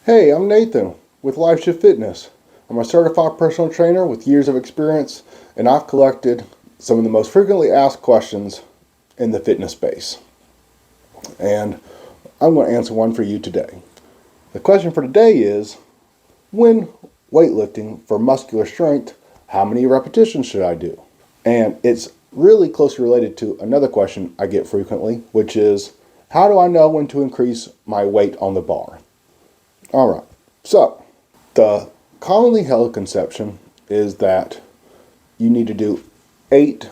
Hey, I'm Nathan with LifeShift Fitness. I'm a certified personal trainer with years of experience, and I've collected some of the most frequently asked questions in the fitness space. And I'm going to answer one for you today. The question for today is, when weightlifting for muscular strength, how many repetitions should I do? And it's really closely related to another question I get frequently, which is, how do I know when to increase my weight on the bar? All right, so the commonly held conception is that you need to do 8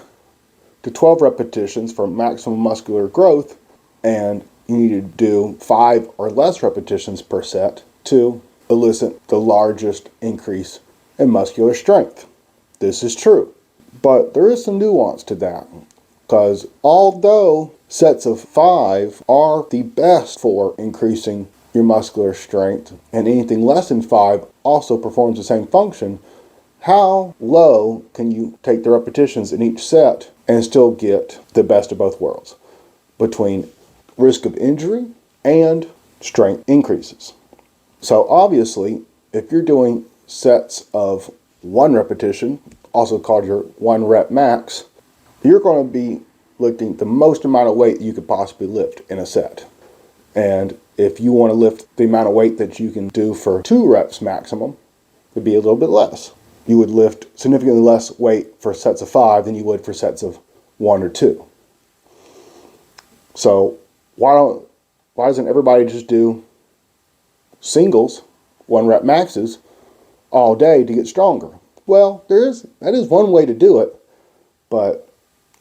to 12 repetitions for maximum muscular growth, and you need to do 5 or less repetitions per set to elicit the largest increase in muscular strength. This is true, but there is some nuance to that, because although sets of 5 are the best for increasing your muscular strength, and anything less than 5 also performs the same function, how low can you take the repetitions in each set and still get the best of both worlds between risk of injury and strength increases? So obviously, if you're doing sets of 1 repetition, also called your 1 rep max, you're going to be lifting the most amount of weight you could possibly lift in a set. And if you want to lift the amount of weight that you can do for 2 reps maximum, it'd be a little bit less. You would lift significantly less weight for sets of 5 than you would for sets of 1 or 2. So why doesn't everybody just do singles, 1 rep maxes, all day to get stronger? Well, that is one way to do it, but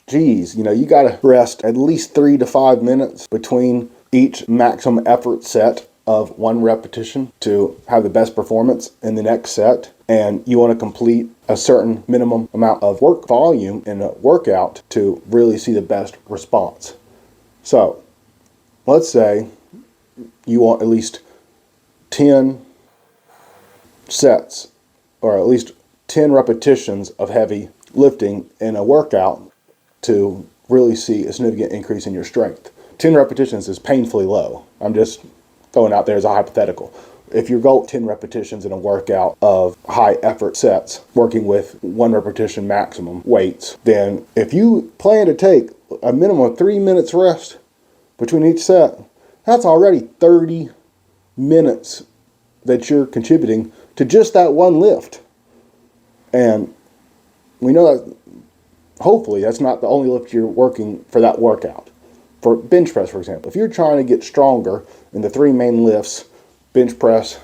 geez, you got to rest at least 3 to 5 minutes between each maximum effort set of 1 repetition to have the best performance in the next set. And you want to complete a certain minimum amount of work volume in a workout to really see the best response. So let's say you want at least 10 sets or at least 10 repetitions of heavy lifting in a workout to really see a significant increase in your strength. 10 repetitions is painfully low. I'm just throwing out there as a hypothetical. If you go 10 repetitions in a workout of high effort sets, working with 1 repetition maximum weights, then if you plan to take a minimum of 3 minutes rest between each set, that's already 30 minutes that you're contributing to just that 1 lift. And we know that hopefully that's not the only lift you're working for that workout. For bench press, for example, if you're trying to get stronger in the 3 main lifts, bench press,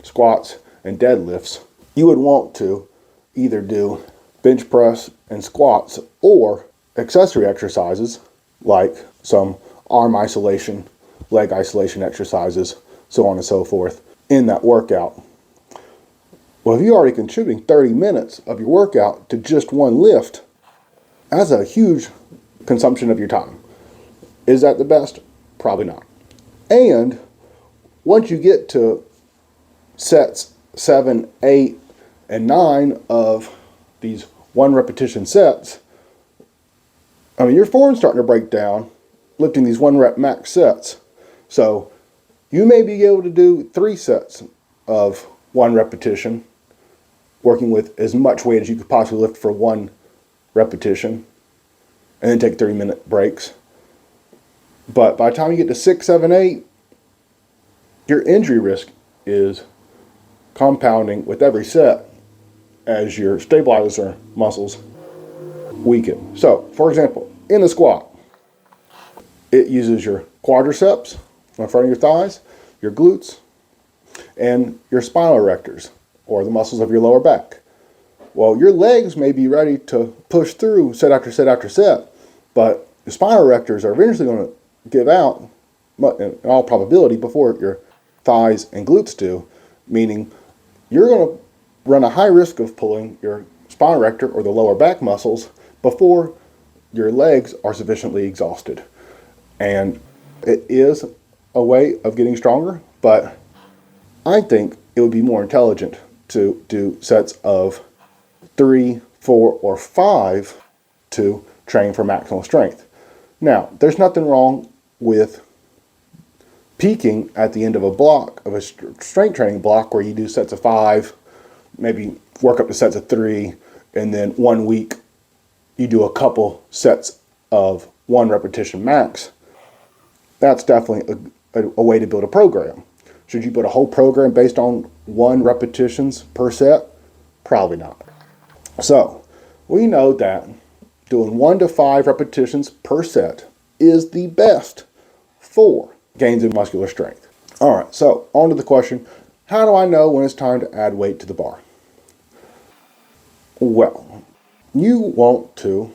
squats, and deadlifts, you would want to either do bench press and squats or accessory exercises like some arm isolation, leg isolation exercises, so on and so forth in that workout. Well, if you're already contributing 30 minutes of your workout to just 1 lift, that's a huge consumption of your time. Is that the best? Probably not. And once you get to sets 7, 8, and 9 of these 1 repetition sets, your form's starting to break down lifting these 1 rep max sets. So you may be able to do 3 sets of 1 repetition, working with as much weight as you could possibly lift for 1 repetition, and then take 30-minute breaks. But by the time you get to 6, 7, 8, your injury risk is compounding with every set as your stabilizer muscles weaken. So, for example, in the squat, it uses your quadriceps in front of your thighs, your glutes, and your spinal erectors, or the muscles of your lower back. Well, your legs may be ready to push through set after set after set, but the spinal erectors are eventually going to give out, in all probability, before your thighs and glutes do, meaning you're going to run a high risk of pulling your spinal erector or the lower back muscles before your legs are sufficiently exhausted. And it is a way of getting stronger, but I think it would be more intelligent to do sets of 3, 4, or 5 to train for maximal strength. Now, there's nothing wrong with peaking at the end of a block, of a strength training block where you do sets of 5, maybe work up to sets of 3, and then 1 week you do a couple sets of 1 repetition max. That's definitely a way to build a program. Should you build a whole program based on 1 repetitions per set? Probably not. So we know that doing 1 to 5 repetitions per set is the best for gains in muscular strength. All right, so on to the question, how do I know when it's time to add weight to the bar? Well, you want to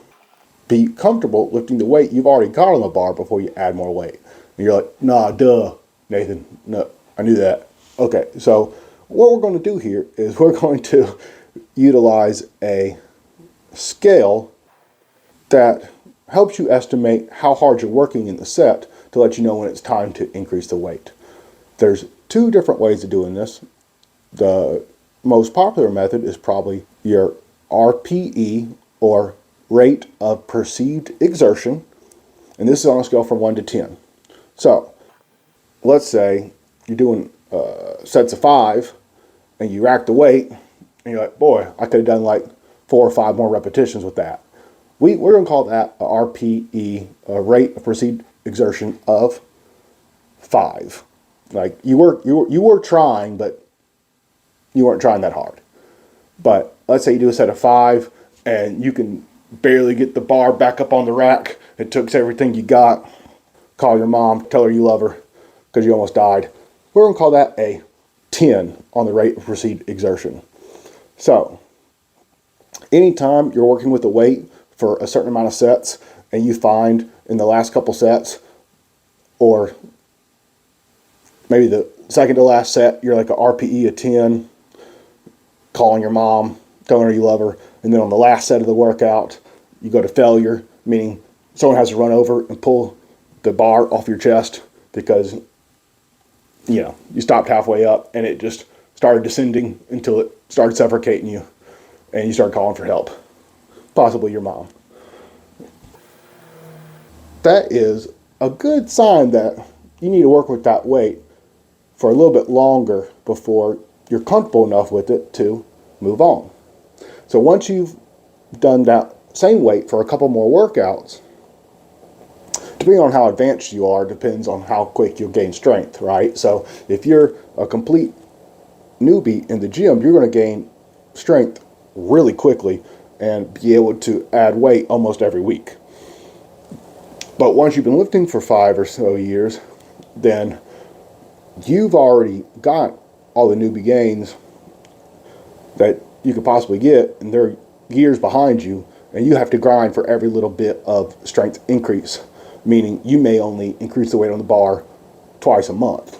be comfortable lifting the weight you've already got on the bar before you add more weight. And you're like, nah, duh, Nathan, no, I knew that. Okay, so what we're going to do here is we're going to utilize a scale that helps you estimate how hard you're working in the set to let you know when it's time to increase the weight. There's 2 different ways of doing this. The most popular method is probably your RPE, or rate of perceived exertion, and this is on a scale from 1 to 10. So let's say you're doing sets of 5 and you rack the weight and you're like, boy, I could have done like 4 or 5 more repetitions with that. We're going to call that a RPE, a rate of perceived exertion of 5. Like you were trying, but you weren't trying that hard. But let's say you do a set of 5 and you can barely get the bar back up on the rack. It took everything you got. Call your mom, tell her you love her because you almost died. We're going to call that a 10 on the rate of perceived exertion. So anytime you're working with a weight for a certain amount of sets and you find in the last couple sets, or maybe the second to last set, you're like a RPE of 10, calling your mom, telling her you love her, and then on the last set of the workout, you go to failure, meaning someone has to run over and pull the bar off your chest because you stopped halfway up and it just started descending until it started suffocating you and you started calling for help, possibly your mom. That is a good sign that you need to work with that weight for a little bit longer before you're comfortable enough with it to move on. So once you've done that same weight for a couple more workouts, depending on how advanced you are, depends on how quick you'll gain strength, right? So if you're a complete newbie in the gym, you're going to gain strength really quickly and be able to add weight almost every week. But once you've been lifting for 5 or so years, then you've already got all the newbie gains that you could possibly get, and they're years behind you, and you have to grind for every little bit of strength increase, meaning you may only increase the weight on the bar twice a month.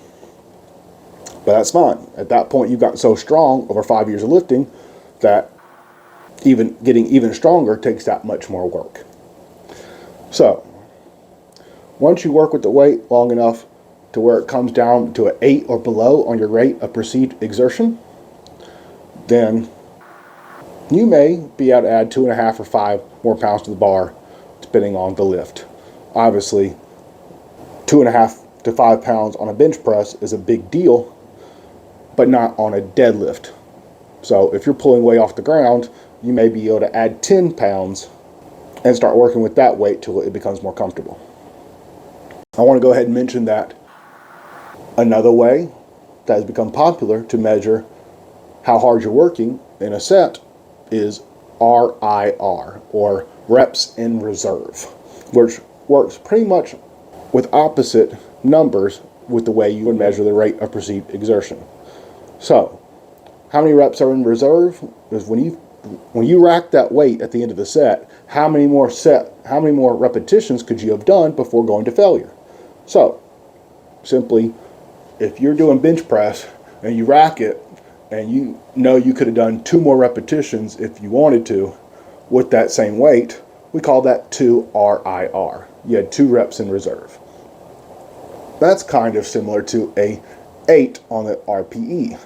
But that's fine. At that point, you've gotten so strong over 5 years of lifting that even getting even stronger takes that much more work. So once you work with the weight long enough to where it comes down to an 8 or below on your rate of perceived exertion, then you may be able to add 2.5 or 5 more pounds to the bar, depending on the lift. Obviously, 2.5 to 5 pounds on a bench press is a big deal, but not on a deadlift. So if you're pulling weight off the ground, you may be able to add 10 pounds and start working with that weight till it becomes more comfortable. I want to go ahead and mention that another way that has become popular to measure how hard you're working in a set is RIR, or reps in reserve, which works pretty much with opposite numbers with the way you would measure the rate of perceived exertion. So how many reps are in reserve is when you rack that weight at the end of the set, how many more repetitions could you have done before going to failure? So simply, if you're doing bench press and you rack it and you know you could have done 2 more repetitions if you wanted to with that same weight, we call that 2 RIR. You had 2 reps in reserve. That's kind of similar to a 8 on the RPE,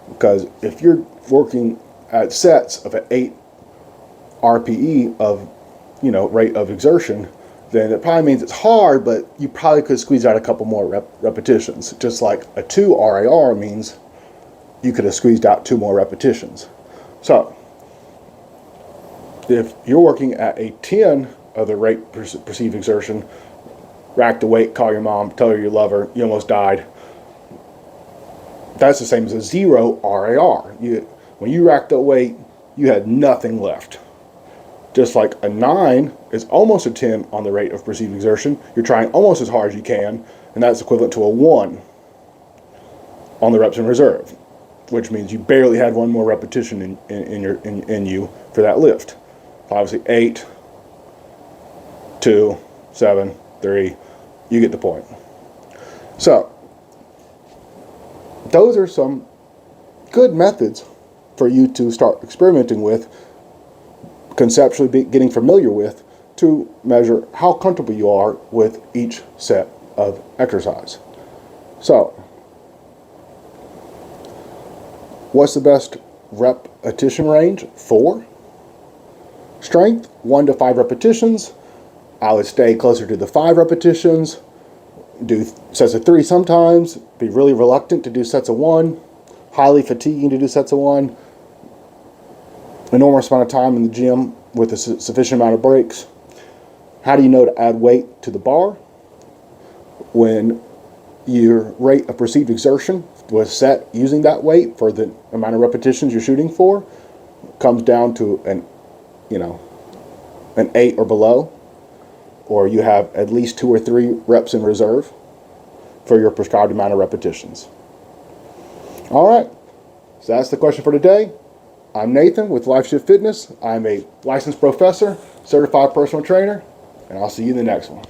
because if you're working at sets of an 8 RPE of rate of exertion, then it probably means it's hard, but you probably could squeeze out a couple more repetitions. Just like a 2 RAR means you could have squeezed out 2 more repetitions. So, if you're working at a 10 of the rate perceived exertion, rack the weight, call your mom, tell her you love her, you almost died. That's the same as a 0 RAR. When you rack the weight, you had nothing left. Just like a 9 is almost a 10 on the rate of perceived exertion. You're trying almost as hard as you can, and that's equivalent to a 1 on the reps in reserve, which means you barely had one more repetition in you for that lift. Obviously 8, 2, 7, 3, you get the point. So, those are some good methods for you to start experimenting with, conceptually getting familiar with, to measure how comfortable you are with each set of exercise. So, what's the best repetition range for strength? 1 to 5 repetitions. I would stay closer to the 5 repetitions. Do sets of 3 sometimes. Be really reluctant to do sets of 1. Highly fatiguing to do sets of 1. Enormous amount of time in the gym with a sufficient amount of breaks. How do you know to add weight to the bar? When your rate of perceived exertion was set using that weight for the amount of repetitions you're shooting for, comes down to an 8 or below, or you have at least 2 or 3 reps in reserve for your prescribed amount of repetitions. All right, so that's the question for today. I'm Nathan with LifeShift Fitness. I'm a licensed professor, certified personal trainer, and I'll see you in the next one.